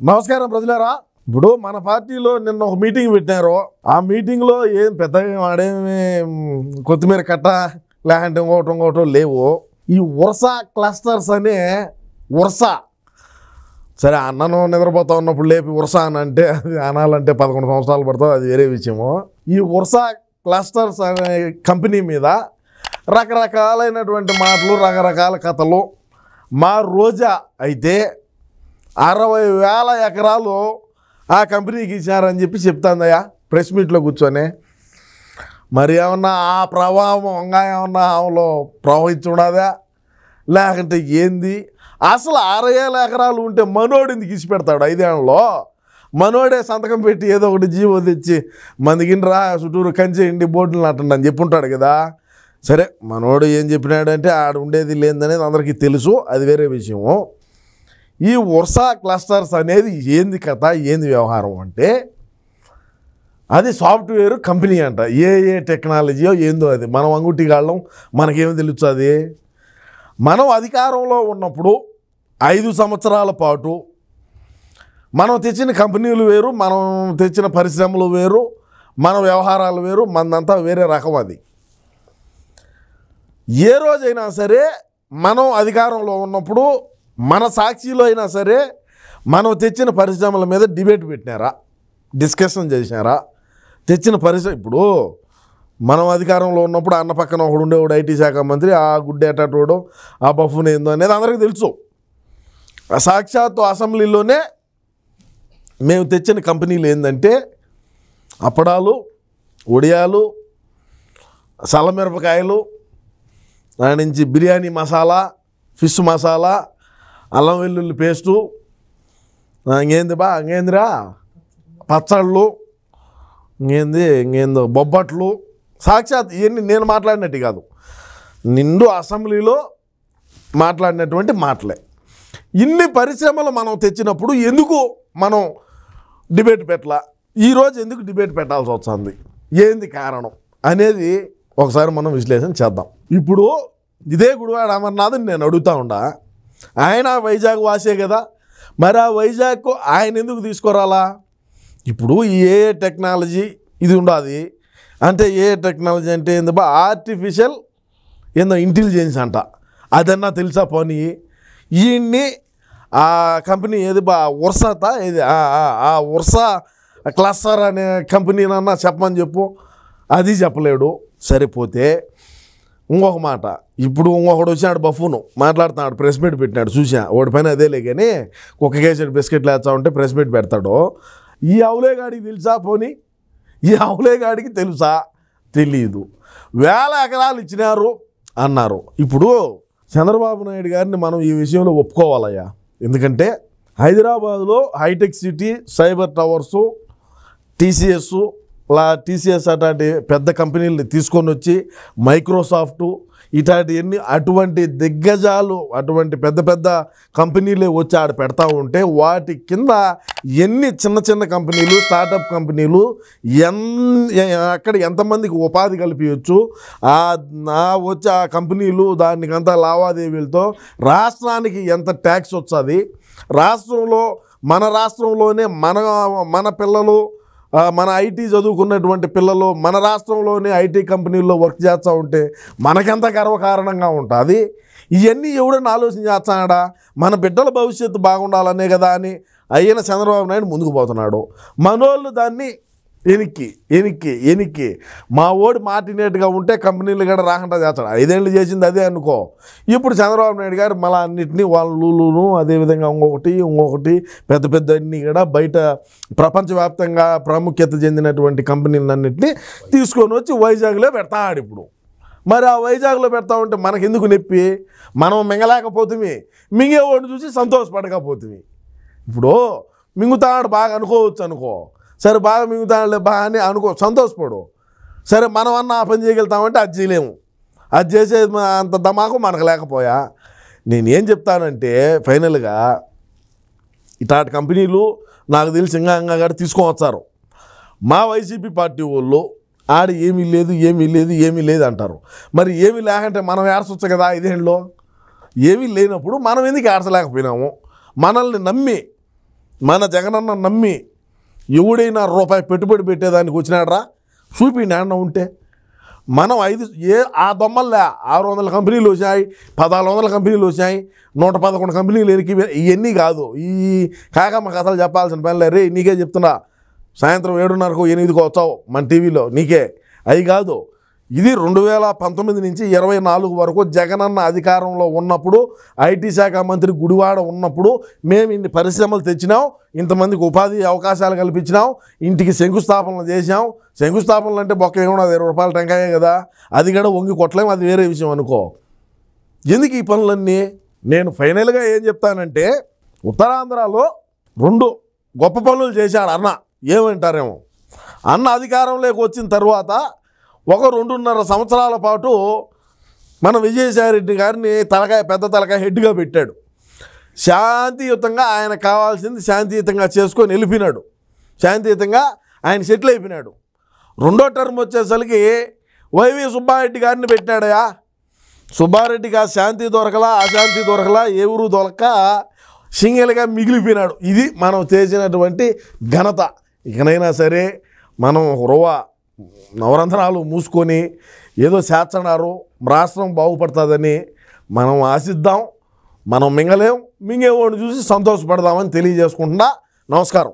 నమస్కారం ప్రజలారా. ఇప్పుడు మన పార్టీలో నిన్న ఒక మీటింగ్ పెట్టారు. ఆ మీటింగ్లో ఏం పెద్దగా వాడేమి కొత్తిమీర కట్ట లేదంటే ఇంకోటం లేవు. ఈ ఉర్సా క్లస్టర్స్ అనే ఉర్సా సరే అన్నను నిద్రపోతా ఉన్నప్పుడు లేపి ఉర్సా అని అంటే అది అనాలంటే 11 సంవత్సరాలు పడుతుంది, అది వేరే విషయము. ఈ ఉర్సా క్లస్టర్స్ అనే కంపెనీ మీద రకరకాలైనటువంటి మాటలు, రకరకాల కథలు. మా రోజా అయితే 60,000 ఎకరాలు ఆ కంపెనీకి ఇచ్చారని చెప్పి చెప్తాందయ్యా ప్రెస్ మీట్లో కూర్చొని. మరి ఏమన్నా ఆ ప్రభావం ఇంకా ఏమన్నా ఆమెలో ప్రవహించున్నదా లేకుంటే ఏంది? అసలు 60,000 ఎకరాలు ఉంటే మనోడు ఎందుకు ఇచ్చి పెడతాడు? 5 ఏళ్ళలో మనోడే సంతకం పెట్టి ఏదో ఒకటి జీవో తెచ్చి మందికిండ్రా చుట్టూరు కంచేయండి బోర్డులు నాటండి అని చెప్పుంటాడు కదా. సరే మనోడు ఏం చెప్పినాడంటే ఆడ ఉండేది లేదనేది అందరికీ తెలుసు, అది వేరే విషయము. ఈ ఉర్సా క్లస్టర్స్ అనేది ఏంది కథ, ఏంది వ్యవహారం అంటే అది సాఫ్ట్వేర్ కంపెనీ అంట. ఏ టెక్నాలజీయో ఏందో అది మనం అంగుటిగాళ్ళం, మనకేమి తెలుస్తుంది? మనం అధికారంలో ఉన్నప్పుడు 5 సంవత్సరాల పాటు మనం తెచ్చిన కంపెనీలు వేరు, మనం తెచ్చిన పరిశ్రమలు వేరు, మన వ్యవహారాలు వేరు, మనదంతా వేరే రకం. అది ఏ రోజైనా సరే మనం అధికారంలో ఉన్నప్పుడు మన సాక్షిలో అయినా సరే మనం తెచ్చిన పరిశ్రమల మీద డిబేట్ పెట్టినారా, డిస్కషన్ చేసినారా? తెచ్చిన పరిశ్రమ ఇప్పుడు మనం అధికారంలో ఉన్నప్పుడు అన్న పక్కన ఒకడు ఉండేవాడు ఐటీ శాఖ మంత్రి, ఆ గుడ్డేటోడు ఆ బఫున్ ఏందో అనేది అందరికీ తెలుసు. సాక్షాత్తు అసెంబ్లీలోనే మేము తెచ్చిన కంపెనీలు ఏంటంటే అప్పడాలు, వడియాలు, సల్లమిరపకాయలు, దాని నుంచి బిర్యానీ మసాలా, ఫిష్ మసాలా, అల్లం వెల్లుల్లి పేస్టు, ఇంకేందిరా పచ్చళ్ళు, ఇంకేందో బొబ్బట్లు. సాక్షాత్ ఇవన్నీ నేను మాట్లాడినట్టు కాదు, నిండు అసెంబ్లీలో మాట్లాడినటువంటి మాటలే. ఇన్ని పరిశ్రమలు మనం తెచ్చినప్పుడు ఎందుకు మనం డిబేట్ పెట్టాల? ఈరోజు ఎందుకు డిబేట్ పెట్టాల్సి వస్తుంది? ఏంది కారణం అనేది ఒకసారి మనం విశ్లేషణ చేద్దాం. ఇప్పుడు ఇదే గుడివాడ అమర్నాథ్ని నేను అడుగుతా ఉండా, ఆయన వైజాగ్ వాసే కదా, మరి ఆ వైజాగ్ ఆయన ఎందుకు తీసుకురాలా? ఇప్పుడు ఏ టెక్నాలజీ ఇది ఉండదు అంటే, ఏ టెక్నాలజీ అంటే ఏంది బా, ఆర్టిఫిషియల్ ఏందో ఇంటెలిజెన్స్ అంట. అదన్నా తెలుసా? పోనీ ఈయన్ని ఆ కంపెనీ ఏది బా ఉర్సాత ఏది ఆ ఉర్సా క్లస్టర్ అనే కంపెనీనన్నా చెప్పమని చెప్పు, అది చెప్పలేడు. సరిపోతే ఇంకొక మాట, ఇప్పుడు ఇంకొకడు వచ్చినాడు బఫూను మాట్లాడుతున్నాడు, ప్రెస్ మీట్ పెట్టినాడు చూసా. వాడి పైన అదేలే కానీ కుక్క కేసెడ్ బిస్కెట్లు వేస్తా ఉంటే ప్రెస్ మీట్ పెడతాడు. ఈ అవులేగాడికి తెలుసా? పోనీ ఈ అవులేగాడికి తెలుసా? తెలీదు. 1000 ఎకరాలు ఇచ్చినారు అన్నారు. ఇప్పుడు చంద్రబాబు నాయుడు గారిని మనం ఈ విషయంలో ఒప్పుకోవాలయ్యా. ఎందుకంటే హైదరాబాదులో hitech city, cyber towers, TCS అట్లాంటి పెద్ద కంపెనీలు తీసుకొని వచ్చి మైక్రోసాఫ్టు ఇట్లాంటివన్నీ అటువంటి దిగ్గజాలు, అటువంటి పెద్ద పెద్ద కంపెనీలే వచ్చి ఆడ పెడతా ఉంటే వాటి కింద ఎన్ని చిన్న చిన్న కంపెనీలు, స్టార్టప్ కంపెనీలు అక్కడ ఎంతమందికి ఉపాధి కల్పించవచ్చు, వచ్చి ఆ కంపెనీలు దానికంతా లావాదేవీలతో రాష్ట్రానికి ఎంత ట్యాక్స్ వస్తుంది, రాష్ట్రంలో మన రాష్ట్రంలోనే మన పిల్లలు, మన ఐటీ చదువుకున్నటువంటి పిల్లలు మన రాష్ట్రంలోనే ఐటీ కంపెనీల్లో వర్క్ చేస్తూ ఉంటే మనకెంత గర్వకారణంగా ఉంటుంది. ఇవన్నీ ఎవడన్నా ఆలోచన చేస్తాడా? మన బిడ్డల భవిష్యత్తు బాగుండాలనే కదా అని అయిన చంద్రబాబు నాయుడు ముందుకు పోతున్నాడు. మనోళ్ళు దాన్ని ఎనిక్కి మా ఓడి మాటినేట్టుగా ఉంటే కంపెనీలు కూడా రాకుండా చేస్తాడు. 5 ఏళ్ళు చేసింది అదే అనుకో. ఇప్పుడు చంద్రబాబు నాయుడు గారు మళ్ళీ అన్నింటినీ వాళ్ళను అదేవిధంగా ఇంకొకటి పెద్ద పెద్ద అన్నీ కూడా బయట ప్రపంచవ్యాప్తంగా ప్రాముఖ్యత చెందినటువంటి కంపెనీలన్నింటినీ తీసుకొని వచ్చి వైజాగ్లో పెడతాడు. ఇప్పుడు మరి ఆ వైజాగ్లో పెడతా ఉంటే మనకెందుకు నొప్పి? మనం మింగలేకపోతుంది, మింగేవాడిని చూసి సంతోషపడకపోతుంది. ఇప్పుడు మింగుతాడు బాగా అనుకో, సరే బాగా మింగుతాడులే బాగా అని సంతోషపడు. సరే మనం అన్న ఆ పని చేయగలుగుతామంటే అది చేయలేము. అది చేసే అంత దమాకు మనకు లేకపోయా. నేనేం చెప్తానంటే ఫైనల్గా ఇట్లాంటి కంపెనీలు నాకు తెలిసి ఇంకా కూడా తీసుకొని వచ్చారు. మా వైసీపీ పార్టీ వాళ్ళు ఆడ ఏమీ లేదు అంటారు. మరి ఏమీ లేకంటే మనం ఏడ్చొచ్చు కదా 5 ఏళ్ళలో. ఏమీ లేనప్పుడు మనం ఎందుకు ఏడ్చలేకపోయినాము? మనల్ని నమ్మి మన జగనన్న నమ్మి ఎవడైనా రూపాయి పెట్టుబడి పెట్టేదానికి వచ్చినాడ్రా చూపిండి అన్న ఉంటే. మనం ఆ దొమ్మల్లా 600 కంపెనీలు వచ్చాయి, 1400 కంపెనీలు వచ్చాయి, 111 కంపెనీలు ఎనికి ఇవన్నీ కాదు. ఈ కాకమ్మ కథలు చెప్పాల్సిన పనిలే. రే నీకే చెప్తున్నా, సాయంత్రం 7:30కు 8కు వచ్చావు మన టీవీలో, నీకే అవి కాదు. ఇది 2019 నుంచి 24 వరకు జగనన్న అధికారంలో ఉన్నప్పుడు, ఐటీ శాఖ మంత్రి గుడివాడ ఉన్నప్పుడు మేము ఇన్ని పరిశ్రమలు తెచ్చినాం, ఇంతమందికి ఉపాధి అవకాశాలు కల్పించినాం, ఇంటికి శంకుస్థాపనలు చేసాం. శంకుస్థాపనలు అంటే బొక్క ఏమన్నా 20 రూపాయల టెంకాయే కదా, అది కూడా వంగి కొట్టలేము, అది వేరే విషయం అనుకో. ఎందుకు ఈ పనులన్నీ? నేను ఫైనల్గా ఏం చెప్తానంటే, ఉత్తరాంధ్రలో 2 గొప్ప పనులు చేశాడు అన్న. ఏమంటారేమో, అన్న అధికారంలోకి వచ్చిన తర్వాత 1-2.5 సంవత్సరాల పాటు మన విజయసాయిరెడ్డి గారిని పెద్ద తలకాయ హెడ్గా పెట్టాడు. శాంతియుతంగా ఆయన కావాల్సింది శాంతియుతంగా చేసుకొని వెళ్ళిపోయినాడు. శాంతియుతంగా ఆయన సెటిల్ అయిపోయినాడు. 2వ టర్మ్ వచ్చేసరికి వైవి సుబ్బారెడ్డి గారిని పెట్టాడయా. సుబ్బారెడ్డికి ఆ శాంతి దొరకలా, అశాంతి దొరకలా, ఎవరు దొరక సింగిల్గా మిగిలిపోయినాడు. ఇది మనం చేసినటువంటి ఘనత. ఇకనైనా సరే మనం నవరంధ్రాలు మూసుకొని ఏదో చేస్తున్నారు, రాష్ట్రం బాగుపడుతుందని మనం ఆశిద్దాం. మనం మింగలేం, మింగేవాడిని చూసి సంతోషపడదామని తెలియజేసుకుంటున్నా. నమస్కారం.